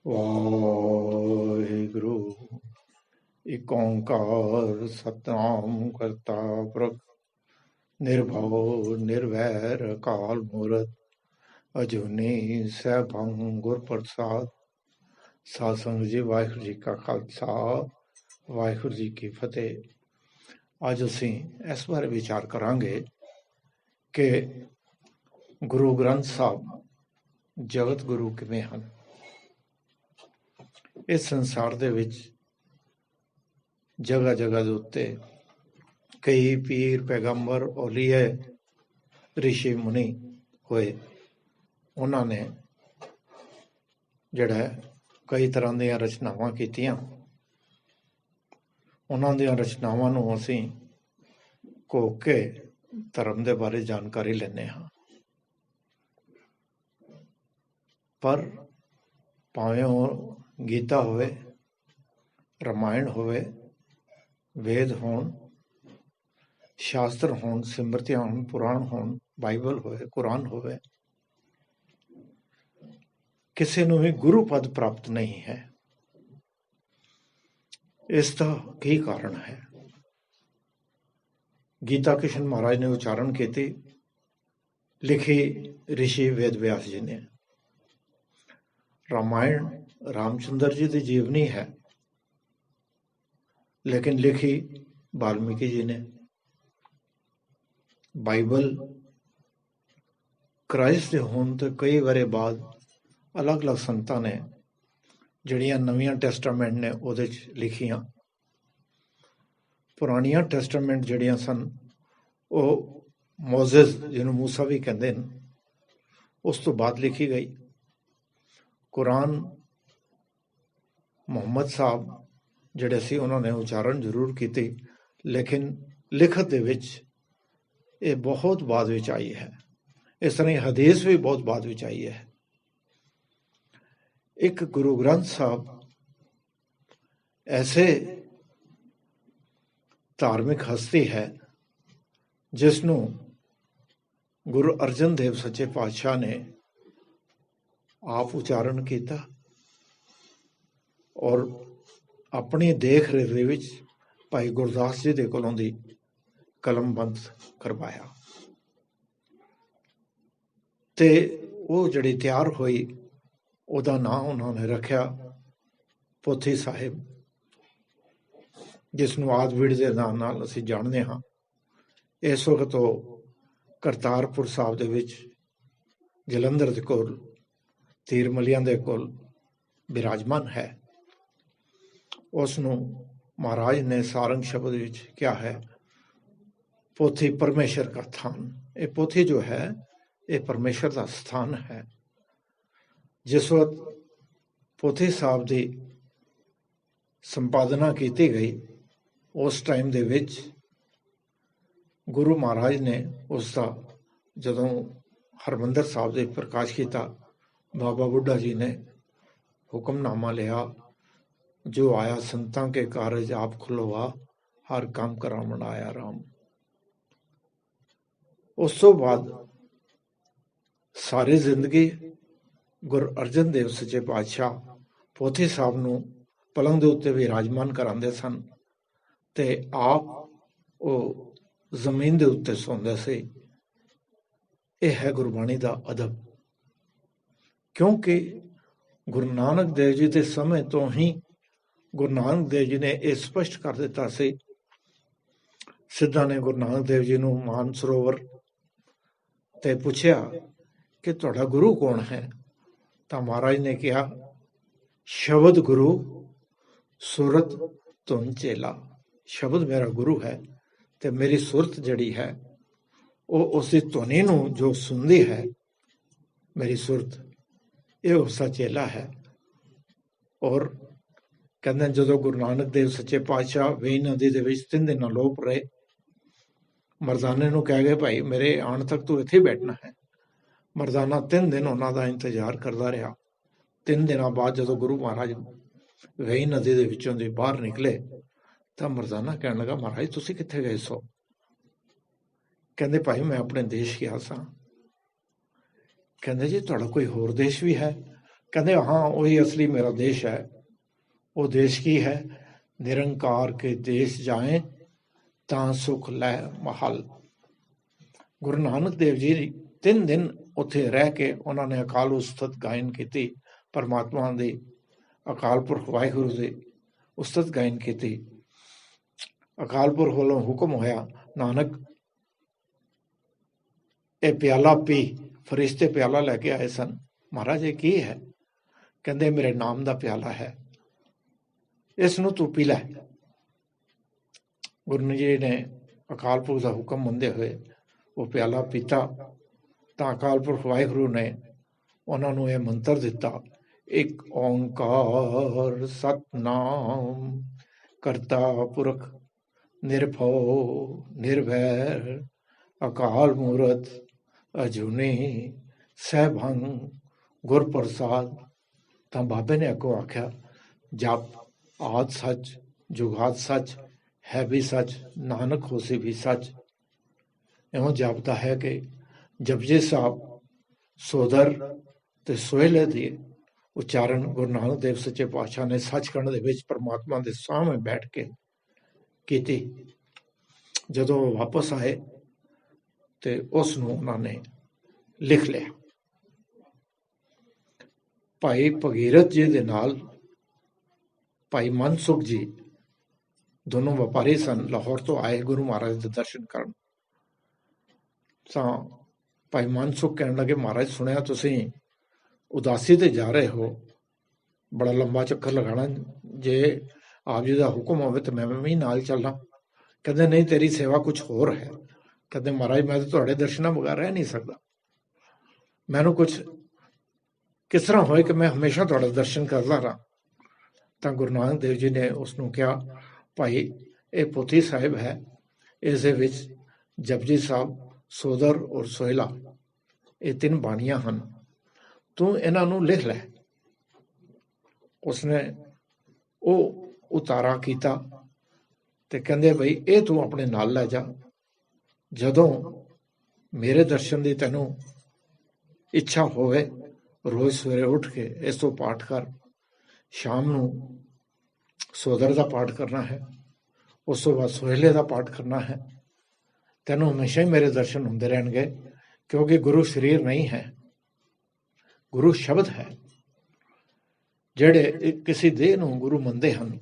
ਵਾਹਿਗੁਰੂ। ਇਕ ਓਂਕਾਰ ਸਤਿਨਾਮ ਕਰਤਾ ਪੁਰਖ ਨਿਰਭਉ ਨਿਰਵੈਰ ਅਕਾਲ ਮੂਰਤ ਅਜੂਨੀ ਸੈਭੰ ਗੁਰ ਪ੍ਰਸਾਦ। ਸਾਧ ਸੰਗਤ ਜੀ, ਵਾਹਿਗੁਰੂ ਜੀ ਕਾ ਖਾਲਸਾ, ਵਾਹਿਗੁਰੂ ਜੀ ਕੀ ਫਤਿਹ। ਅੱਜ ਅਸੀਂ ਇਸ ਬਾਰੇ ਵਿਚਾਰ ਕਰਾਂਗੇ ਕਿ ਗੁਰੂ ਗ੍ਰੰਥ ਸਾਹਿਬ ਜਗਤ ਗੁਰੂ ਕਿਵੇਂ ਹਨ। ਇਸ ਸੰਸਾਰ ਦੇ ਵਿੱਚ ਜਗ੍ਹਾ ਜਗ੍ਹਾ ਦੇ ਉੱਤੇ ਕਈ ਪੀਰ, ਪੈਗੰਬਰ, ਔਲੀਏ, ਰਿਸ਼ੀ ਮੁਨੀ ਹੋਏ। ਉਹਨਾਂ ਨੇ ਜਿਹੜਾ ਕਈ ਤਰ੍ਹਾਂ ਦੀਆਂ ਰਚਨਾਵਾਂ ਕੀਤੀਆਂ। ਉਹਨਾਂ ਦੀਆਂ ਰਚਨਾਵਾਂ ਨੂੰ ਅਸੀਂ ਘੋਖ ਕੇ ਧਰਮ ਦੇ ਬਾਰੇ ਜਾਣਕਾਰੀ ਲੈਂਦੇ ਹਾਂ। ਪਰ ਭਾਵੇਂ ਉਹ ਗੀਤਾ ਹੋਵੇ, ਰਾਮਾਇਣ ਹੋਵੇ, ਵੇਦ ਹੋਣ, ਸ਼ਾਸਤਰ ਹੋਣ, ਸਿਮਰਤੀਆਂ ਹੋਣ, ਪੁਰਾਣ ਹੋਣ, ਬਾਈਬਲ ਹੋਵੇ, ਕੁਰਾਨ ਹੋਵੇ, ਕਿਸੇ ਨੂੰ ਵੀ ਗੁਰੂ ਪਦ ਪ੍ਰਾਪਤ ਨਹੀਂ ਹੈ। ਇਸ ਦਾ ਕੀ ਕਾਰਨ ਹੈ? ਗੀਤਾ ਕ੍ਰਿਸ਼ਨ ਮਹਾਰਾਜ ਨੇ ਉਚਾਰਨ ਕੀਤੀ, ਲਿਖੀ ਰਿਸ਼ੀ ਵੇਦ ਵਿਆਸ ਜੀ ਨੇ। ਰਾਮਾਇਣ ਰਾਮਚੰਦਰ ਜੀ ਦੀ ਜੀਵਨੀ ਹੈ, ਲੇਕਿਨ ਲਿਖੀ ਵਾਲਮੀਕੀ ਜੀ ਨੇ। ਬਾਈਬਲ ਕ੍ਰਾਈਸਟ ਦੇ ਹੋਣ ਤੋਂ ਕਈ ਵਰੇ ਬਾਅਦ ਅਲੱਗ-ਅਲੱਗ ਸੰਤਾਂ ਨੇ ਜਿਹੜੀਆਂ ਨਵੀਆਂ ਟੈਸਟਾਮੈਂਟ ਨੇ ਉਹਦੇ 'ਚ ਲਿਖੀਆਂ। ਪੁਰਾਣੀਆਂ ਟੈਸਟਾਮੈਂਟ ਜਿਹੜੀਆਂ ਸਨ ਉਹ ਮੋਜ਼ਸ, ਜਿਹਨੂੰ ਮੂਸਾ ਵੀ ਕਹਿੰਦੇ ਨੇ, ਉਸ ਤੋਂ ਬਾਅਦ ਲਿਖੀ ਗਈ। ਕੁਰਾਨ ਮੁਹੰਮਦ ਸਾਹਿਬ ਜਿਹੜੇ ਸੀ ਉਹਨਾਂ ਨੇ ਉਚਾਰਨ ਜ਼ਰੂਰ ਕੀਤੀ, ਲੇਕਿਨ ਲਿਖਤ ਦੇ ਵਿੱਚ ਇਹ ਬਹੁਤ ਬਾਅਦ ਵਿੱਚ ਆਈ ਹੈ। ਇਸ ਤਰ੍ਹਾਂ ਹੀ ਹਦੀਸ ਵੀ ਬਹੁਤ ਬਾਅਦ ਵਿੱਚ ਆਈ ਹੈ। ਇੱਕ ਗੁਰੂ ਗ੍ਰੰਥ ਸਾਹਿਬ ਐਸੇ ਧਾਰਮਿਕ ਹਸਤੀ ਹੈ ਜਿਸ ਨੂੰ ਗੁਰੂ ਅਰਜਨ ਦੇਵ ਸੱਚੇ ਪਾਤਸ਼ਾਹ ਨੇ ਆਪ ਉਚਾਰਨ ਕੀਤਾ ਔਰ ਆਪਣੀ ਦੇਖ ਰੇਖ ਦੇ ਵਿੱਚ ਭਾਈ ਗੁਰਦਾਸ ਜੀ ਦੇ ਕੋਲੋਂ ਦੀ ਕਲਮਬੰਦ ਕਰਵਾਇਆ ਤੇ ਉਹ ਜਿਹੜੀ ਤਿਆਰ ਹੋਈ ਉਹਦਾ ਨਾਂ ਉਹਨਾਂ ਨੇ ਰੱਖਿਆ ਪੋਥੀ ਸਾਹਿਬ, ਜਿਸ ਨੂੰ ਆਦਿ ਦੇ ਨਾਮ ਨਾਲ ਅਸੀਂ ਜਾਣਦੇ ਹਾਂ। ਇਸ ਵਕਤ ਉਹ ਕਰਤਾਰਪੁਰ ਸਾਹਿਬ ਦੇ ਵਿੱਚ ਜਲੰਧਰ ਦੇ ਕੋਲ ਤੀਰਮਲੀਆਂ ਦੇ ਕੋਲ ਬਿਰਾਜਮਾਨ ਹੈ। ਉਸ ਨੂੰ ਮਹਾਰਾਜ ਨੇ ਸਾਰੰਗ ਸ਼ਬਦ ਵਿੱਚ ਕਿਹਾ ਹੈ, ਪੋਥੀ ਪਰਮੇਸ਼ਰ ਦਾ ਸਥਾਨ। ਇਹ ਪੋਥੀ ਜੋ ਹੈ ਇਹ ਪਰਮੇਸ਼ਰ ਦਾ ਸਥਾਨ ਹੈ। ਜਿਸ ਵਕਤ ਪੋਥੀ ਸਾਹਿਬ ਦੀ ਸੰਪਾਦਨਾ ਕੀਤੀ ਗਈ, ਉਸ ਟਾਈਮ ਦੇ ਵਿੱਚ ਗੁਰੂ ਮਹਾਰਾਜ ਨੇ ਉਸ ਦਾ ਜਦੋਂ ਹਰਿਮੰਦਰ ਸਾਹਿਬ ਦੇ ਪ੍ਰਕਾਸ਼ ਕੀਤਾ, ਬਾਬਾ ਬੁੱਢਾ ਜੀ ਨੇ ਹੁਕਮਨਾਮਾ ਲਿਆ, ਜੋ ਆਇਆ ਸੰਤਾਂ ਕੇ ਕਾਰਜ ਆਪ ਖੁਲਵਾ, ਹਰ ਕੰਮ ਕਰਾਵਣ ਆਇਆ ਰਾਮ। ਉਸ ਤੋਂ ਬਾਅਦ ਸਾਰੀ ਜ਼ਿੰਦਗੀ ਗੁਰੂ ਅਰਜਨ ਦੇਵ ਸੱਚੇ ਪਾਤਸ਼ਾਹ ਪੋਥੀ ਸਾਹਿਬ ਨੂੰ ਪਲੰਗ ਦੇ ਉੱਤੇ ਵਿਰਾਜਮਾਨ ਕਰਾਉਂਦੇ ਸਨ ਤੇ ਆਪ ਉਹ ਜ਼ਮੀਨ ਦੇ ਉੱਤੇ ਸੌਂਦੇ ਸੀ। ਇਹ ਹੈ ਗੁਰਬਾਣੀ ਦਾ ਅਦਬ, ਕਿਉਂਕਿ ਗੁਰੂ ਨਾਨਕ ਦੇਵ ਜੀ ਦੇ ਸਮੇਂ ਤੋਂ ਹੀ ਗੁਰੂ ਨਾਨਕ ਦੇਵ ਜੀ ਨੇ ਇਹ ਸਪਸ਼ਟ ਕਰ ਦਿੱਤਾ ਸੀ। ਸਿੱਧਾਂ ਨੇ ਗੁਰੂ ਨਾਨਕ ਦੇਵ ਜੀ ਨੂੰ ਮਾਨ ਸਰੋਵਰ ਤੇ ਪੁੱਛਿਆ ਕਿ ਤੁਹਾਡਾ ਗੁਰੂ ਕੌਣ ਹੈ? ਤਾਂ ਮਹਾਰਾਜ ਨੇ ਕਿਹਾ, ਸ਼ਬਦ ਗੁਰੂ ਸੁਰਤ ਧੁਨ ਚੇਲਾ। ਸ਼ਬਦ ਮੇਰਾ ਗੁਰੂ ਹੈ ਤੇ ਮੇਰੀ ਸੁਰਤ ਜਿਹੜੀ ਹੈ ਉਹ ਉਸਦੀ ਧੁਨੀ ਨੂੰ ਜੋ ਸੁਣਦੀ ਹੈ, ਮੇਰੀ ਸੁਰਤ ਇਹ ਉਸਦਾ ਚੇਲਾ ਹੈ। ਔਰ ਕਹਿੰਦੇ ਜਦੋਂ ਗੁਰੂ ਨਾਨਕ ਦੇਵ ਸੱਚੇ ਪਾਤਸ਼ਾਹ ਵੇਈ ਨਦੀ ਦੇ ਵਿੱਚ 3 ਦਿਨ ਅਲੋਪ ਰਹੇ, ਮਰਦਾਨੇ ਨੂੰ ਕਹਿ ਗਏ, ਭਾਈ ਮੇਰੇ ਆਉਣ ਤੱਕ ਤੂੰ ਇੱਥੇ ਬੈਠਣਾ ਹੈ। ਮਰਦਾਨਾ 3 ਦਿਨ ਉਹਨਾਂ ਦਾ ਇੰਤਜ਼ਾਰ ਕਰਦਾ ਰਿਹਾ। 3 ਦਿਨਾਂ ਬਾਅਦ ਜਦੋਂ ਗੁਰੂ ਮਹਾਰਾਜ ਵੇਈ ਨਦੀ ਦੇ ਵਿੱਚੋਂ ਦੀ ਬਾਹਰ ਨਿਕਲੇ ਤਾਂ ਮਰਦਾਨਾ ਕਹਿਣ ਲੱਗਾ, ਮਹਾਰਾਜ ਤੁਸੀਂ ਕਿੱਥੇ ਗਏ ਸੋ? ਕਹਿੰਦੇ, ਭਾਈ ਮੈਂ ਆਪਣੇ ਦੇਸ਼ ਗਿਆ ਸਾਂ। ਕਹਿੰਦੇ, ਜੀ ਤੁਹਾਡਾ ਕੋਈ ਹੋਰ ਦੇਸ਼ ਵੀ ਹੈ? कहते हाँ वही असली मेरा देश है। वो देश की है, निरंकार के देश जाए ਤਾਂ ਸੁਖ ਲੈ ਮਹਲ। ਗੁਰੂ ਨਾਨਕ ਦੇਵ ਜੀ 3 ਦਿਨ ਉੱਥੇ ਰਹਿ ਕੇ ਉਹਨਾਂ ਨੇ ਅਕਾਲ ਉਸਤਤ ਗਾਇਨ ਕੀਤੀ, ਪਰਮਾਤਮਾ ਦੀ ਅਕਾਲ ਪੁਰਖ ਵਾਹਿਗੁਰੂ ਦੀ ਉਸਤਤ ਗਾਇਨ ਕੀਤੀ। ਅਕਾਲ ਪੁਰਖ ਵੱਲੋਂ ਹੁਕਮ ਹੋਇਆ, ਨਾਨਕ ਇਹ ਪਿਆਲਾ ਪੀ। ਫਰਿਸ਼ਤੇ ਪਿਆਲਾ ਲੈ ਕੇ ਆਏ ਸਨ। ਮਹਾਰਾਜ ਇਹ ਕੀ ਹੈ? ਕਹਿੰਦੇ ਮੇਰੇ ਨਾਮ ਦਾ ਪਿਆਲਾ ਹੈ, ਇਸ ਨੂੰ ਤੂੰ ਪੀ ਲੈ। ਗੁਰੂ ਜੀ ਨੇ ਅਕਾਲ ਪੁਰਖ ਦਾ ਹੁਕਮ ਮੰਨਦੇ ਹੋਏ ਉਹ ਪਿਆਲਾ ਪੀਤਾ ਤਾਂ ਅਕਾਲ ਪੁਰਖ ਵਾਹਿਗੁਰੂ ਨੇ ਉਹਨਾਂ ਨੂੰ ਇਹ ਮੰਤਰ ਦਿੱਤਾ, ਇੱਕ ਓਂਕਾਰ ਸਤਨਾਮ ਕਰਤਾ ਪੁਰਖ ਨਿਰਭਉ ਨਿਰਵੈਰ ਅਕਾਲ ਮੂਰਤ ਅਜੂਨੀ ਸੈਭੰ ਗੁਰ ਪ੍ਰਸਾਦ। ਤਾਂ ਬਾਬੇ ਨੇ ਅੱਗੋਂ ਆਖਿਆ, ਜਪ ਆਦ ਸੱਚ ਜੁਗਾਦ ਸੱਚ ਹੈ ਵੀ ਸੱਚ, ਨਾਨਕ ਹੋਸੀ ਵੀ ਸੱਚ। ਇਉਂ ਜਾਪਦਾ ਹੈ ਕਿ ਜਪਜੀ ਸਾਹਿਬ ਸੋਦਰ ਤੇ ਸੋਹਿਲੇ ਦੀ ਉਚਾਰਨ ਗੁਰੂ ਨਾਨਕ ਦੇਵ ਸੱਚੇ ਪਾਤਸ਼ਾਹ ਨੇ ਸੱਚਖੰਡ ਦੇ ਵਿੱਚ ਪਰਮਾਤਮਾ ਦੇ ਸਾਹਮਣੇ ਬੈਠ ਕੇ ਕੀਤੀ। ਜਦੋਂ ਉਹ ਵਾਪਸ ਆਏ ਤੇ ਉਸ ਨੂੰ ਉਹਨਾਂ ਨੇ ਲਿਖ ਲਿਆ। ਭਾਈ ਭਗੀਰਥ ਜੀ ਦੇ ਨਾਲ ਭਾਈ ਮਨਸੁਖ ਜੀ ਦੋਨੋਂ ਵਪਾਰੀ ਸਨ, ਲਾਹੌਰ ਤੋਂ ਆਏ ਗੁਰੂ ਮਹਾਰਾਜ ਦੇ ਦਰਸ਼ਨ ਕਰਨ। ਤਾਂ ਭਾਈ ਮਨਸੁਖ ਕਹਿਣ ਲੱਗੇ, ਮਹਾਰਾਜ ਸੁਣਿਆ ਤੁਸੀਂ ਉਦਾਸੀ ਤੇ ਜਾ ਰਹੇ ਹੋ, ਬੜਾ ਲੰਬਾ ਚੱਕਰ ਲਗਾਣਾ, ਜੇ ਆਪ ਜੀ ਦਾ ਹੁਕਮ ਹੋਵੇ ਤਾਂ ਮੈਂ ਵੀ ਨਾਲ ਚੱਲਾਂ। ਕਹਿੰਦੇ ਨਹੀਂ, ਤੇਰੀ ਸੇਵਾ ਕੁਝ ਹੋਰ ਹੈ। ਕਹਿੰਦੇ ਮਹਾਰਾਜ ਮੈਂ ਤਾਂ ਤੁਹਾਡੇ ਦਰਸ਼ਨਾਂ ਬਗੈਰ ਰਹਿ ਨਹੀਂ ਸਕਦਾ, ਮੈਨੂੰ ਕੁਝ ਕਿਸ ਤਰ੍ਹਾਂ ਹੋਏ ਕਿ ਮੈਂ ਹਮੇਸ਼ਾ ਤੁਹਾਡਾ ਦਰਸ਼ਨ ਕਰਦਾ ਰਹਾਂ। ਤਾਂ ਗੁਰੂ ਨਾਨਕ ਦੇਵ ਜੀ ਨੇ ਉਸ ਨੂੰ ਕਿਹਾ, ਭਾਈ ਇਹ ਪੋਥੀ ਸਾਹਿਬ ਹੈ, ਇਸ ਦੇ ਵਿੱਚ ਜਪਜੀ ਸਾਹਿਬ ਸੋਦਰ ਔਰ ਸੋਹਿਲਾ ਇਹ 3 ਬਾਣੀਆਂ ਹਨ, ਤੂੰ ਇਹਨਾਂ ਨੂੰ ਲਿਖ ਲੈ। ਉਸਨੇ ਉਹ ਉਤਾਰਾ ਕੀਤਾ ਤੇ ਕਹਿੰਦੇ ਬਈ ਇਹ ਤੂੰ ਆਪਣੇ ਨਾਲ ਲੈ ਜਾ, ਜਦੋਂ ਮੇਰੇ ਦਰਸ਼ਨ ਦੀ ਤੈਨੂੰ ਇੱਛਾ ਹੋਵੇ ਰੋਜ਼ ਸਵੇਰੇ ਉੱਠ ਕੇ ਇਸ ਤੋਂ ਪਾਠ ਕਰ, ਸ਼ਾਮ ਨੂੰ ਸੋਦਰ ਦਾ ਪਾਠ ਕਰਨਾ ਹੈ, ਉਸ ਤੋਂ ਬਾਅਦ ਸੋਹਿਲੇ ਦਾ ਪਾਠ ਕਰਨਾ ਹੈ। ਤੈਨੂੰ ਹਮੇਸ਼ਾ ਹੀ ਮੇਰੇ ਦਰਸ਼ਨ ਹੁੰਦੇ ਰਹਿਣਗੇ, ਕਿਉਂਕਿ ਗੁਰੂ ਸਰੀਰ ਨਹੀਂ ਹੈ, ਗੁਰੂ ਸ਼ਬਦ ਹੈ। ਜਿਹੜੇ ਕਿਸੇ ਦੇਹ ਨੂੰ ਗੁਰੂ ਮੰਨਦੇ ਹਨ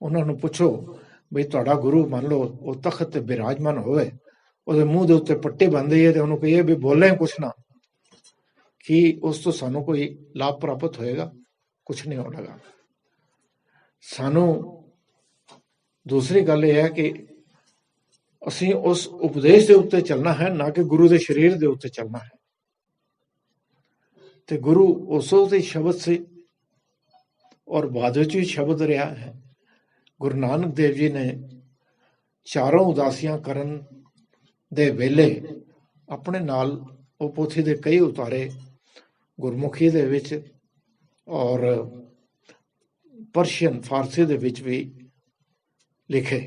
ਉਹਨਾਂ ਨੂੰ ਪੁੱਛੋ ਬਈ ਤੁਹਾਡਾ ਗੁਰੂ ਮੰਨ ਲਓ ਉਹ ਤਖਤ ਤੇ ਬਿਰਾਜਮਾਨ ਹੋਵੇ, ਉਹਦੇ ਮੂੰਹ ਦੇ ਉੱਤੇ ਪੱਟੀ ਬੰਨ੍ਹਦੀ ਹੈ ਤੇ ਉਹਨੂੰ ਕਹੀਏ ਵੀ ਬੋਲੇ ਕੁਛ ਨਾ, ਕੀ ਉਸ ਤੋਂ ਸਾਨੂੰ ਕੋਈ ਲਾਭ ਪ੍ਰਾਪਤ ਹੋਏਗਾ? ਕੁਛ ਨਹੀਂ ਹੋਣਾ। ਸਾਨੂੰ ਦੂਸਰੀ ਗੱਲ ਇਹ ਹੈ ਕਿ ਅਸੀਂ ਉਸ ਉਪਦੇਸ਼ ਦੇ ਉੱਤੇ ਚੱਲਣਾ ਹੈ, ਨਾ ਕਿ ਗੁਰੂ ਦੇ ਸਰੀਰ ਦੇ ਉੱਤੇ ਚੱਲਣਾ ਹੈ। ਤੇ ਗੁਰੂ ਉਸੋ ਦੇ ਸ਼ਬਦ ਸੀ ਔਰ ਬਾਅਦ ਵਿੱਚ ਵੀ ਸ਼ਬਦ ਰਿਹਾ ਹੈ। ਗੁਰੂ ਨਾਨਕ ਦੇਵ ਜੀ ਨੇ ਚਾਰੋਂ ਉਦਾਸੀਆਂ ਕਰਨ ਦੇ ਵੇਲੇ ਆਪਣੇ ਨਾਲ ਉਹ ਪੋਥੀ ਦੇ ਕਈ ਉਤਾਰੇ ਗੁਰਮੁਖੀ ਦੇ ਵਿੱਚ ਔਰ ਪਰਸ਼ੀਅਨ ਫਾਰਸੀ ਦੇ ਵਿੱਚ ਵੀ ਲਿਖੇ।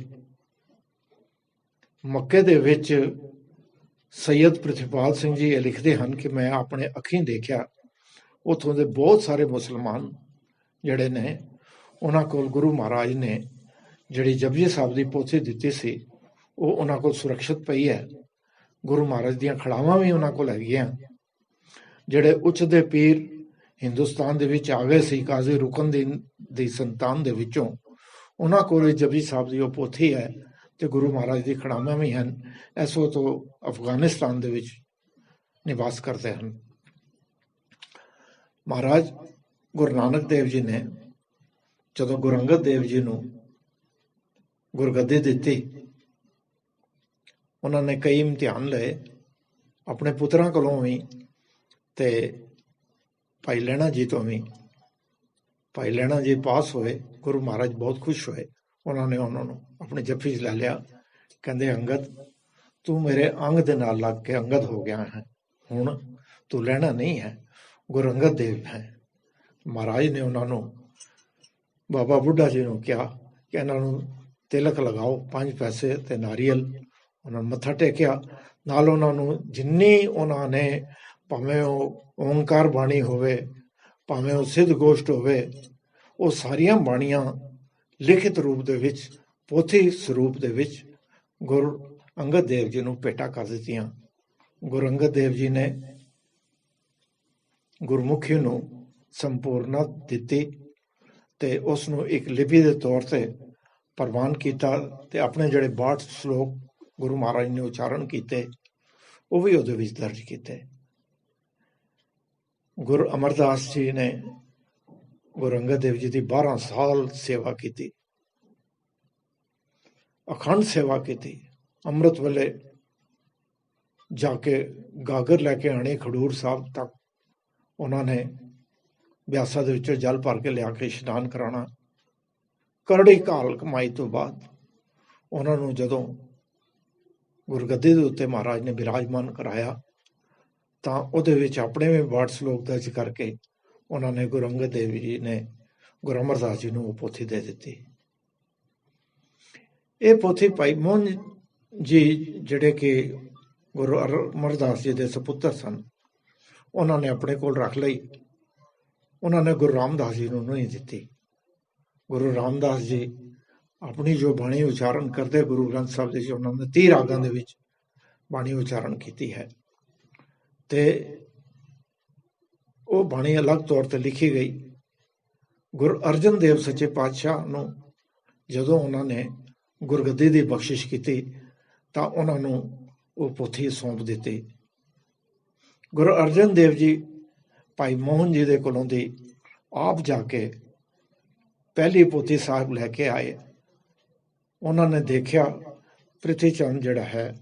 ਮੱਕੇ ਦੇ ਵਿੱਚ ਸੈਯਦ ਪ੍ਰਿਥੀਪਾਲ ਸਿੰਘ ਜੀ ਇਹ ਲਿਖਦੇ ਹਨ ਕਿ ਮੈਂ ਆਪਣੇ ਅੱਖੀਂ ਦੇਖਿਆ ਉੱਥੋਂ ਦੇ ਬਹੁਤ ਸਾਰੇ ਮੁਸਲਮਾਨ ਜਿਹੜੇ ਨੇ ਉਹਨਾਂ ਕੋਲ ਗੁਰੂ ਮਹਾਰਾਜ ਨੇ ਜਿਹੜੀ ਜਪਜੀ ਸਾਹਿਬ ਦੀ ਪੋਥੀ ਦਿੱਤੀ ਸੀ ਉਹ ਉਹਨਾਂ ਕੋਲ ਸੁਰੱਖਿਅਤ ਪਈ ਹੈ। ਗੁਰੂ ਮਹਾਰਾਜ ਦੀਆਂ ਖੜਾਵਾਂ ਵੀ ਉਹਨਾਂ ਕੋਲ ਹੈਗੀਆਂ। ਜਿਹੜੇ ਉੱਚ ਦੇ ਪੀਰ ਹਿੰਦੁਸਤਾਨ ਦੇ ਵਿੱਚ ਆ ਗਏ ਸੀ ਕਾਜ਼ੀ ਰੁਕਨਦੀਨ ਦੀ ਸੰਤਾਨ ਦੇ ਵਿੱਚੋਂ, ਉਹਨਾਂ ਕੋਲ ਜਪਜੀ ਸਾਹਿਬ ਦੀ ਉਹ ਪੋਥੀ ਹੈ ਤੇ ਗੁਰੂ ਮਹਾਰਾਜ ਦੀ ਖੜਾਵਾਂ ਵੀ ਹਨ। ਇਸ ਵਕਤ ਉਹ ਅਫਗਾਨਿਸਤਾਨ ਦੇ ਵਿੱਚ ਨਿਵਾਸ ਕਰਦੇ ਹਨ। ਮਹਾਰਾਜ ਗੁਰੂ ਨਾਨਕ ਦੇਵ ਜੀ ਨੇ ਜਦੋਂ ਗੁਰੂ ਅੰਗਦ ਦੇਵ ਜੀ ਨੂੰ ਗੁਰਗੱਦੀ ਦਿੱਤੀ, ਉਹਨਾਂ ਨੇ ਕਈ ਇਮਤਿਹਾਨ ਲਏ ਆਪਣੇ ਪੁੱਤਰਾਂ ਕੋਲੋਂ ਵੀ ਤੇ ਭਾਈ ਲਹਿਣਾ ਜੀ ਤੋਂ ਵੀ। ਭਾਈ ਲਹਿਣਾ ਜੀ ਪਾਸ ਹੋਏ, ਗੁਰੂ ਮਹਾਰਾਜ ਬਹੁਤ ਖੁਸ਼ ਹੋਏ। ਉਹਨਾਂ ਨੇ ਉਹਨਾਂ ਨੂੰ ਆਪਣੇ ਜੱਫੀ 'ਚ ਲੈ ਲਿਆ। ਕਹਿੰਦੇ ਅੰਗਦ ਤੂੰ ਮੇਰੇ ਅੰਗ ਦੇ ਨਾਲ ਲੱਗ ਕੇ ਅੰਗਦ ਹੋ ਗਿਆ ਹੈ, ਹੁਣ ਤੂੰ ਲਹਿਣਾ ਨਹੀਂ ਹੈ, ਗੁਰੂ ਅੰਗਦ ਦੇਵ ਹੈ। ਮਹਾਰਾਜ ਨੇ ਉਹਨਾਂ ਨੂੰ ਬਾਬਾ ਬੁੱਢਾ ਜੀ ਨੂੰ ਕਿਹਾ ਕਿ ਇਹਨਾਂ ਨੂੰ ਤਿਲਕ ਲਗਾਓ 5 ਪੈਸੇ ਤੇ ਨਾਰੀਅਲ, ਉਹਨਾਂ ਨੂੰ ਮੱਥਾ ਟੇਕਿਆ। ਨਾਲ ਉਹਨਾਂ ਨੂੰ ਜਿੰਨੀ ਉਹਨਾਂ ਨੇ ਭਾਵੇਂ ਉਹ ਓਂਕਾਰ ਬਾਣੀ ਹੋਵੇ, ਭਾਵੇਂ ਉਹ ਸਿੱਧ ਗੋਸ਼ਟ ਹੋਵੇ, ਉਹ ਸਾਰੀਆਂ ਬਾਣੀਆਂ ਲਿਖਿਤ ਰੂਪ ਦੇ ਵਿੱਚ, ਪੋਥੀ ਸਰੂਪ ਦੇ ਵਿੱਚ ਗੁਰੂ ਅੰਗਦ ਦੇਵ ਜੀ ਨੂੰ ਭੇਟਾ ਕਰ ਦਿੱਤੀਆਂ। ਗੁਰੂ ਅੰਗਦ ਦੇਵ ਜੀ ਨੇ ਗੁਰਮੁਖੀ ਨੂੰ ਸੰਪੂਰਨਤਾ ਦਿੱਤੀ ਤੇ ਉਸ ਨੂੰ ਇੱਕ ਲਿਪੀ ਦੇ ਤੌਰ ਤੇ ਪ੍ਰਵਾਨ ਕੀਤਾ ਤੇ ਆਪਣੇ ਜਿਹੜੇ 62 ਸ਼ਲੋਕ ਗੁਰੂ ਮਹਾਰਾਜ ਨੇ ਉਚਾਰਨ ਕੀਤੇ ਉਹ ਵੀ ਉਹਦੇ ਵਿੱਚ ਦਰਜ ਕੀਤੇ। ਗੁਰੂ ਅਮਰਦਾਸ ਜੀ ਨੇ ਗੁਰੂ ਅੰਗਦ ਦੇਵ ਜੀ ਦੀ 12 ਸਾਲ ਸੇਵਾ ਕੀਤੀ, ਅਖੰਡ ਸੇਵਾ ਕੀਤੀ। ਅੰਮ੍ਰਿਤ ਵੇਲੇ ਜਾ ਕੇ ਗਾਗਰ ਲੈ ਕੇ ਆਣੀ ਖਡੂਰ ਸਾਹਿਬ ਤੱਕ, ਉਹਨਾਂ ਨੇ ਬਿਆਸਾ ਦੇ ਵਿੱਚੋਂ ਜਲ ਭਰ ਕੇ ਲਿਆ ਕੇ ਇਸ਼ਨਾਨ ਕਰਾਉਣਾ। ਕਰੜੀ ਕਾਲ ਕਮਾਈ ਤੋਂ ਬਾਅਦ ਉਹਨਾਂ ਨੂੰ ਜਦੋਂ ਗੁਰਗੱਦੀ ਦੇ ਉੱਤੇ ਮਹਾਰਾਜ ਨੇ ਬਿਰਾਜਮਾਨ ਕਰਾਇਆ ਤਾਂ ਉਹਦੇ ਵਿੱਚ ਆਪਣੇ ਵੀ 62 ਸ਼ਲੋਕ ਦਰਜ ਕਰਕੇ ਉਹਨਾਂ ਨੇ ਗੁਰੂ ਅੰਗਦ ਦੇਵ ਜੀ ਨੇ ਗੁਰੂ ਅਮਰਦਾਸ ਜੀ ਨੂੰ ਉਹ ਪੋਥੀ ਦੇ ਦਿੱਤੀ। ਇਹ ਪੋਥੀ ਭਾਈ ਮੋਹਨ ਜੀ ਜਿਹੜੇ ਕਿ ਗੁਰੂ ਅਮਰਦਾਸ ਜੀ ਦੇ ਸਪੁੱਤਰ ਸਨ, ਉਹਨਾਂ ਨੇ ਆਪਣੇ ਕੋਲ ਰੱਖ ਲਈ। ਉਹਨਾਂ ਨੇ ਗੁਰੂ ਰਾਮਦਾਸ ਜੀ ਨੂੰ ਨਹੀਂ ਦਿੱਤੀ। ਗੁਰੂ ਰਾਮਦਾਸ ਜੀ ਆਪਣੀ ਜੋ ਬਾਣੀ ਉਚਾਰਨ ਕਰਦੇ ਗੁਰੂ ਗ੍ਰੰਥ ਸਾਹਿਬ ਦੇ, ਉਹਨਾਂ ਨੇ 30 ਰਾਗਾਂ ਦੇ ਵਿੱਚ ਬਾਣੀ ਉਚਾਰਨ ਕੀਤੀ ਹੈ ਤੇ ਉਹ ਬਾਣੀ ਅਲੱਗ ਤੌਰ ਤੇ ਲਿਖੀ ਗਈ। ਗੁਰੂ ਅਰਜਨ ਦੇਵ ਸੱਚੇ ਪਾਤਸ਼ਾਹ ਨੂੰ ਜਦੋਂ ਉਹਨਾਂ ਨੇ ਗੁਰਗੱਦੀ ਦੀ ਬਖਸ਼ਿਸ਼ ਕੀਤੀ ਤਾਂ ਉਹਨਾਂ ਨੂੰ ਉਹ ਪੋਥੀ ਸੌਂਪ ਦਿੱਤੀ। ਗੁਰੂ ਅਰਜਨ ਦੇਵ ਜੀ ਭਾਈ ਮੋਹਨ ਜੀ ਦੇ ਕੋਲੋਂ ਦੀ ਆਪ ਜਾ ਕੇ ਪਹਿਲੀ ਪੋਥੀ ਸਾਹਿਬ ਲੈ ਕੇ ਆਏ। ਉਹਨਾਂ ਨੇ ਦੇਖਿਆ ਪ੍ਰਿਥੀ ਚੰਦ ਜਿਹੜਾ ਹੈ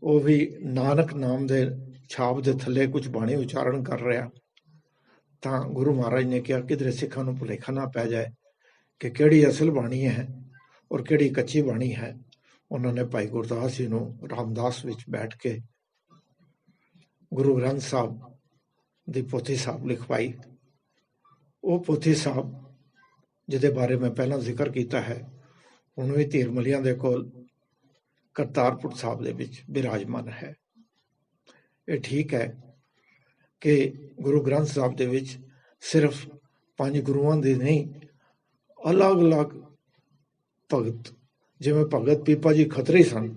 ਉਹ ਵੀ ਨਾਨਕ ਨਾਮ ਦੇ ਛਾਪ ਦੇ ਥੱਲੇ ਕੁਝ ਬਾਣੀ ਉਚਾਰਨ ਕਰ ਰਿਹਾ। ਤਾਂ ਗੁਰੂ ਮਹਾਰਾਜ ਨੇ ਕਿਹਾ ਕਿਧਰੇ ਸਿੱਖਾਂ ਨੂੰ ਭੁਲੇਖਾ ਨਾ ਪੈ ਜਾਏ ਕਿ ਕਿਹੜੀ ਅਸਲ ਬਾਣੀ ਹੈ ਔਰ ਕਿਹੜੀ ਕੱਚੀ ਬਾਣੀ ਹੈ। ਉਹਨਾਂ ਨੇ ਭਾਈ ਗੁਰਦਾਸ ਜੀ ਨੂੰ ਰਾਮਦਾਸ ਵਿੱਚ ਬੈਠ ਕੇ ਗੁਰੂ ਗ੍ਰੰਥ ਸਾਹਿਬ ਦੀ ਪੋਥੀ ਸਾਹਿਬ ਲਿਖਵਾਈ। ਉਹ ਪੋਥੀ ਸਾਹਿਬ ਜਿਹਦੇ ਬਾਰੇ ਮੈਂ ਪਹਿਲਾਂ ਜ਼ਿਕਰ ਕੀਤਾ ਹੈ, ਹੁਣ ਵੀ ਧੀਰਮਲੀਆਂ ਦੇ ਕੋਲ ਕਰਤਾਰਪੁਰ ਸਾਹਿਬ ਦੇ ਵਿੱਚ ਬਿਰਾਜਮਾਨ ਹੈ। ਇਹ ਠੀਕ ਹੈ ਕਿ ਗੁਰੂ ਗ੍ਰੰਥ ਸਾਹਿਬ ਦੇ ਵਿੱਚ ਸਿਰਫ 5 ਗੁਰੂਆਂ ਦੇ ਨਹੀਂ, ਅਲੱਗ-ਅਲੱਗ ਭਗਤ, ਜਿਵੇਂ ਭਗਤ ਪੀਪਾ ਜੀ ਖੱਤਰੀ ਸਨ,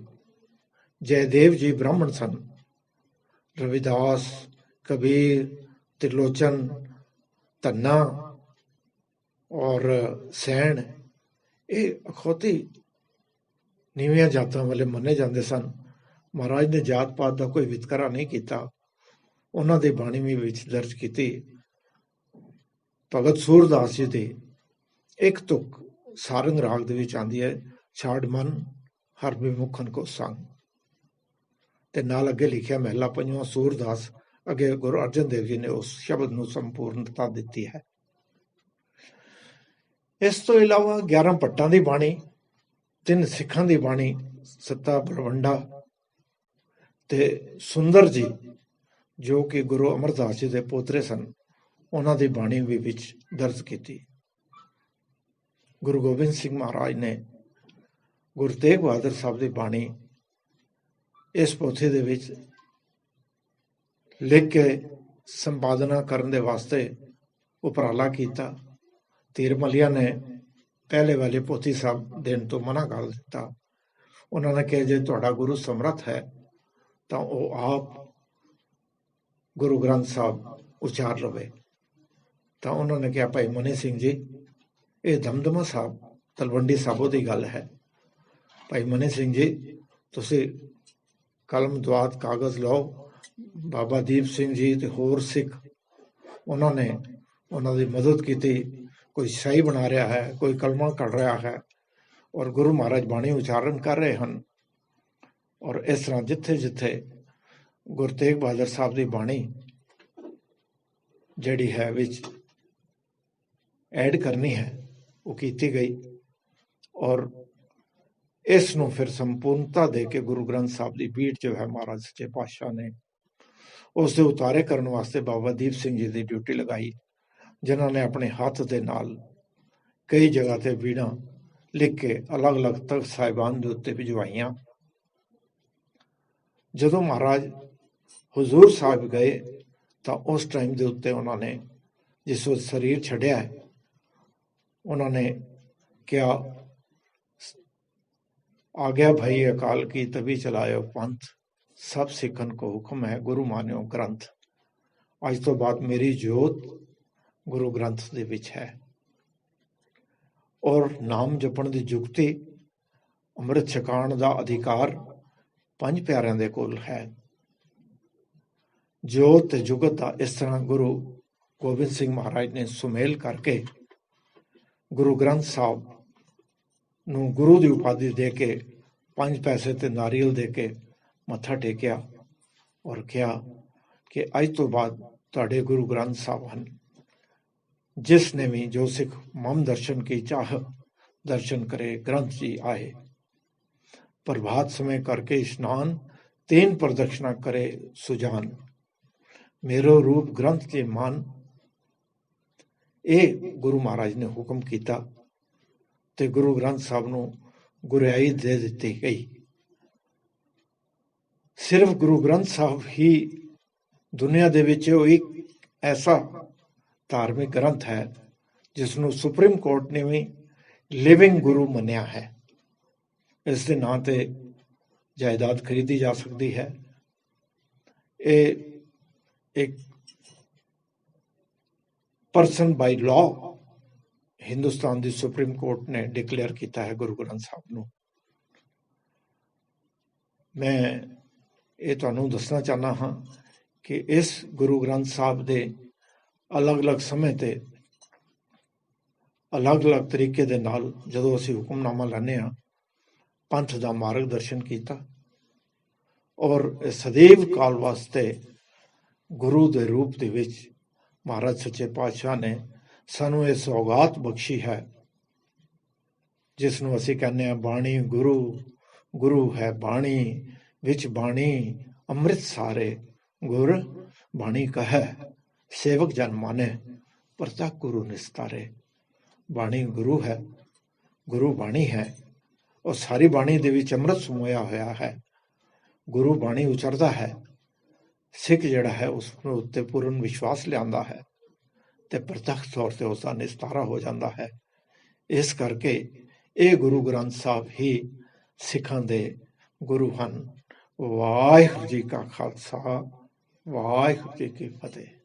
ਜੈਦੇਵ ਜੀ ਬ੍ਰਾਹਮਣ ਸਨ, ਰਵਿਦਾਸ, ਕਬੀਰ, त्रिलोचन, ਧੰਨਾ ਔਰ ਸੈਣ, ਇਹ ਅਖੌਤੀ ਨੀਵੀਆਂ ਜਾਤਾਂ ਵਾਲੇ ਮੰਨੇ ਜਾਂਦੇ ਸਨ। ਮਹਾਰਾਜ ਨੇ ਜਾਤ ਪਾਤ ਦਾ ਕੋਈ ਵਿਤਕਰਾ ਨਹੀਂ ਕੀਤਾ, ਉਹਨਾਂ ਦੀ ਬਾਣੀ ਵਿੱਚ ਦਰਜ ਕੀਤੀ। ਭਗਤ ਸੂਰਦਾਸ ਜੀ ਦੀ ਇੱਕ ਤੁਕ ਸਾਰੰਗ ਰਾਗ ਦੇ ਵਿੱਚ ਆਉਂਦੀ ਹੈ, ਛਾੜ ਮਨ ਹਰ ਵਿਮੁਖਨ ਕੋ ਸੰਗ, ਤੇ ਨਾਲ ਅੱਗੇ ਲਿਖਿਆ ਮਹਿਲਾ ਪੰਜਵਾਂ ਸੂਰਦਾਸ। ਅੱਗੇ ਗੁਰੂ ਅਰਜਨ ਦੇਵ ਜੀ ਨੇ ਉਸ ਸ਼ਬਦ ਨੂੰ ਸੰਪੂਰਨਤਾ ਦਿੱਤੀ ਹੈ। ਇਸ ਤੋਂ ਇਲਾਵਾ 11 ਭੱਟਾਂ ਦੀ ਬਾਣੀ, 3 ਸਿੱਖਾਂ ਦੀ ਬਾਣੀ, ਸੱਤਾ ਬਰਵੰਡਾ ਤੇ ਸੁੰਦਰ ਜੀ ਜੋ ਕਿ ਗੁਰੂ ਅਮਰਦਾਸ ਜੀ ਦੇ ਪੋਤਰੇ ਸਨ, ਉਹਨਾਂ ਦੀ ਬਾਣੀ ਵੀ ਵਿੱਚ ਦਰਜ ਕੀਤੀ। ਗੁਰੂ ਗੋਬਿੰਦ ਸਿੰਘ ਮਹਾਰਾਜ ਨੇ ਗੁਰੂ ਤੇਗ ਬਹਾਦਰ ਸਾਹਿਬ ਦੀ ਬਾਣੀ ਇਸ ਪੋਥੀ ਦੇ ਵਿੱਚ ਲਿਖ ਕੇ ਸੰਪਾਦਨਾ ਕਰਨ ਦੇ ਵਾਸਤੇ ਉਪਰਾਲਾ ਕੀਤਾ। ਧੀਰਮਲੀਆਂ ਨੇ ਪਹਿਲੇ ਵਾਲੇ ਪੋਥੀ ਸਾਹਿਬ ਦੇਣ ਤੋਂ ਮਨਾ ਕਰ ਦਿੱਤਾ। ਉਹਨਾਂ ਨੇ ਕਿਹਾ ਜੇ ਤੁਹਾਡਾ ਗੁਰੂ ਸਮਰੱਥ ਹੈ ਤਾਂ ਉਹ ਆਪ ਗੁਰੂ ਗ੍ਰੰਥ ਸਾਹਿਬ ਉਚਾਰ ਲਵੇ। ਤਾਂ ਉਹਨਾਂ ਨੇ ਕਿਹਾ ਭਾਈ ਮਨੀ ਸਿੰਘ ਜੀ, ਇਹ ਦਮਦਮਾ ਸਾਹਿਬ ਤਲਵੰਡੀ ਸਾਬੋ ਦੀ ਗੱਲ ਹੈ। ਭਾਈ ਮਨੀ ਸਿੰਘ ਜੀ, ਤੁਸੀਂ ਕਲਮ ਦਵਾਤ ਕਾਗਜ਼ ਲਓ। ਬਾਬਾ ਦੀਪ ਸਿੰਘ ਜੀ ਤੇ ਹੋਰ ਸਿੱਖ ਉਹਨਾਂ ਨੇ ਉਹਨਾਂ ਦੀ ਮਦਦ ਕੀਤੀ। ਕੋਈ ਸ਼ਾਹੀ ਬਣਾ ਰਿਹਾ ਹੈ, ਕੋਈ ਕਲਮਾ ਕੱਢ ਰਿਹਾ ਹੈ ਔਰ ਗੁਰੂ ਮਹਾਰਾਜ ਬਾਣੀ ਉਚਾਰਨ ਕਰ ਰਹੇ ਹਨ। ਔਰ ਇਸ ਤਰ੍ਹਾਂ ਜਿੱਥੇ ਜਿੱਥੇ ਗੁਰੂ ਤੇਗ ਬਹਾਦਰ ਸਾਹਿਬ ਦੀ ਬਾਣੀ ਜਿਹੜੀ ਹੈ ਵਿੱਚ ਐਡ ਕਰਨੀ ਹੈ ਉਹ ਕੀਤੀ ਗਈ ਔਰ ਇਸ ਨੂੰ ਫਿਰ ਸੰਪੂਰਨਤਾ ਦੇ ਕੇ ਗੁਰੂ ਗ੍ਰੰਥ ਸਾਹਿਬ ਦੀ ਬੀਟ ਜੋ ਹੈ ਮਹਾਰਾਜ ਸੱਚੇ ਪਾਤਸ਼ਾਹ ਨੇ ਉਸ ਦੇ ਉਤਾਰੇ ਕਰਨ ਵਾਸਤੇ ਬਾਬਾ ਦੀਪ ਸਿੰਘ ਜੀ ਦੀ ਡਿਊਟੀ ਲਗਾਈ, ਜਿਨ੍ਹਾਂ ਨੇ ਆਪਣੇ ਹੱਥ ਦੇ ਨਾਲ ਕਈ ਜਗ੍ਹਾ ਤੇ ਬੀੜਾਂ ਲਿਖ ਕੇ ਅਲੱਗ-ਅਲੱਗ ਤਖਤ ਸਾਹਿਬਾਨ ਦੇ ਉੱਤੇ ਭਿਜਵਾਈਆਂ। ਜਦੋਂ ਮਹਾਰਾਜ ਹਜ਼ੂਰ ਸਾਹਿਬ ਗਏ ਤਾਂ ਉਸ ਟਾਈਮ ਦੇ ਉੱਤੇ ਉਹਨਾਂ ਨੇ ਜਿਸ ਵਿੱਚ ਸਰੀਰ ਛੱਡਿਆ ਹੈ, ਉਹਨਾਂ ਨੇ ਕਿਹਾ, ਆ ਗਿਆ ਭਾਈ ਅਕਾਲ ਕੀ ਤਭੀ ਚਲਾਇਓ ਪੰਥ, ਸਭ ਸਿੱਖਨ ਕੋ ਹੁਕਮ ਹੈ ਗੁਰੂ ਮਾਨਿਓ ਗ੍ਰੰਥ। ਅੱਜ ਤੋਂ ਬਾਅਦ ਮੇਰੀ ਜੋਤ ਗੁਰੂ ਗ੍ਰੰਥ ਦੇ ਵਿੱਚ ਹੈ। ਔਰ ਨਾਮ ਜਪਣ ਦੀ ਜੁਗਤੀ, ਅੰਮ੍ਰਿਤ ਛਕਾਉਣ ਦਾ ਅਧਿਕਾਰ ਪੰਜ ਪਿਆਰਿਆਂ ਦੇ ਕੋਲ ਹੈ। ਜੋਤ ਤੇ ਜੁਗਤ ਦਾ ਇਸ ਤਰ੍ਹਾਂ ਗੁਰੂ ਗੋਬਿੰਦ ਸਿੰਘ ਮਹਾਰਾਜ ਨੇ ਸੁਮੇਲ ਕਰਕੇ ਗੁਰੂ ਗ੍ਰੰਥ ਸਾਹਿਬ ਨੂੰ ਗੁਰੂ ਦੀ ਉਪਾਧੀ ਦੇ ਕੇ 5 ਪੈਸੇ ਤੇ ਨਾਰੀਅਲ ਦੇ ਕੇ ਮੱਥਾ ਟੇਕਿਆ ਔਰ ਕਿਹਾ ਕਿ ਅੱਜ ਤੋਂ ਬਾਅਦ ਤੁਹਾਡੇ ਗੁਰੂ ਗ੍ਰੰਥ ਸਾਹਿਬ ਹਨ। ਜਿਸ ਨੇ ਵੀ ਜੋ ਸਿੱਖ ਮਮ ਦਰਸ਼ਨ ਕੀ ਚਾਹ ਦਰਸ਼ਨ ਕਰੇ ਗ੍ਰੰਥ ਜੀ ਆਏ। ਪ੍ਰਭਾਤ ਸਮੇਂ ਕਰਕੇ ਇਸ਼ਨਾਨ, 3 ਪ੍ਰਦક્ષਿਣਾ ਕਰੇ ਸੁਜਾਨ, ਮੇਰੋ ਰੂਪ ਗ੍ਰੰਥ ਕੇ ਮਨ। ਇਹ ਗੁਰੂ ਮਹਾਰਾਜ ਨੇ ਹੁਕਮ ਕੀਤਾ ਤੇ ਗੁਰੂ ਗ੍ਰੰਥ ਸਾਹਿਬ ਨੂੰ ਗੁਰਿਆਈ ਦੇ ਦਿੱਤੀ ਗਈ। ਸਿਰਫ ਗੁਰੂ ਗ੍ਰੰਥ ਸਾਹਿਬ ਹੀ ਦੁਨੀਆ ਦੇ ਵਿੱਚ ਉਹ ਇੱਕ ਐਸਾ ਧਾਰਮਿਕ ਗ੍ਰੰਥ ਹੈ ਜਿਸ ਨੂੰ ਸੁਪਰੀਮ ਕੋਰਟ ਨੇ ਵੀ ਲਿਵਿੰਗ ਗੁਰੂ ਮੰਨਿਆ ਹੈ। ਇਸ ਦੇ ਨਾਂ ਤੇ ਜਾਇਦਾਦ ਖਰੀਦੀ ਜਾ ਸਕਦੀ ਹੈ। ਇਹ ਇੱਕ person by law Hindustan the supreme court ਨੇ ਡਿਕਲੇਅਰ ਕੀਤਾ ਹੈ ਗੁਰੂ ਗ੍ਰੰਥ ਸਾਹਿਬ ਨੂੰ। ਮੈਂ ਇਹ ਤੁਹਾਨੂੰ ਦੱਸਣਾ ਚਾਹੁੰਦਾ ਹਾਂ ਕਿ ਇਸ ਗੁਰੂ ਗ੍ਰੰਥ ਸਾਹਿਬ ਦੇ ਅਲੱਗ-ਅਲੱਗ ਸਮੇਂ ਤੇ ਅਲੱਗ-ਅਲੱਗ ਤਰੀਕੇ ਦੇ ਨਾਲ ਜਦੋਂ ਅਸੀਂ ਹੁਕਮਨਾਮਾ ਲੈਂਦੇ ਹਾਂ, ਪੰਥ ਦਾ ਮਾਰਗ ਦਰਸ਼ਨ ਕੀਤਾ ਔਰ ਸदैव ਕਾਲ ਵਾਸਤੇ ਗੁਰੂ ਦੇ ਰੂਪ ਦੇ ਵਿੱਚ ਮਹਾਰਾਜ ਸੱਚੇ ਪਾਤਸ਼ਾਹ ਨੇ ਸਾਨੂੰ ਇਹ ਸੌਗਾਤ ਬਖਸ਼ੀ ਹੈ, ਜਿਸ ਨੂੰ ਅਸੀਂ ਕਹਿੰਦੇ ਹਾਂ ਬਾਣੀ ਗੁਰੂ। ਗੁਰੂ ਹੈ ਬਾਣੀ, ਵਿੱਚ ਬਾਣੀ ਅੰਮ੍ਰਿਤ ਸਾਰੇ, ਗੁਰ ਬਾਣੀ ਕਹੈ ਸੇਵਕ ਜਨ ਮਾਨੈ, ਪ੍ਰਤੱਖ ਗੁਰੂ ਨਿਸਤਾਰੇ। ਬਾਣੀ ਗੁਰੂ ਹੈ, ਗੁਰੂ ਬਾਣੀ ਹੈ ਔਰ ਸਾਰੀ ਬਾਣੀ ਦੇ ਵਿੱਚ ਅੰਮ੍ਰਿਤ ਸਮੋਇਆ ਹੋਇਆ ਹੈ। ਗੁਰੂ ਬਾਣੀ ਉਚਰਦਾ ਹੈ, ਸਿੱਖ ਜਿਹੜਾ ਹੈ ਉਸ ਨੂੰ ਉੱਤੇ ਪੂਰਨ ਵਿਸ਼ਵਾਸ ਲਿਆਂਦਾ ਹੈ ਤੇ ਪ੍ਰਤੱਖ ਤੌਰ ਤੇ ਉਸ ਦਾ ਨਿਸਤਾਰਾ ਹੋ ਜਾਂਦਾ ਹੈ। ਇਸ ਕਰਕੇ ਇਹ ਗੁਰੂ ਗ੍ਰੰਥ ਸਾਹਿਬ ਹੀ ਸਿੱਖਾਂ ਦੇ ਗੁਰੂ ਹਨ। ਵਾਹਿਗੁਰੂ ਜੀ ਕਾ ਖਾਲਸਾ, ਵਾਹਿਗੁਰੂ ਜੀ ਕੀ ਫਤਿਹ।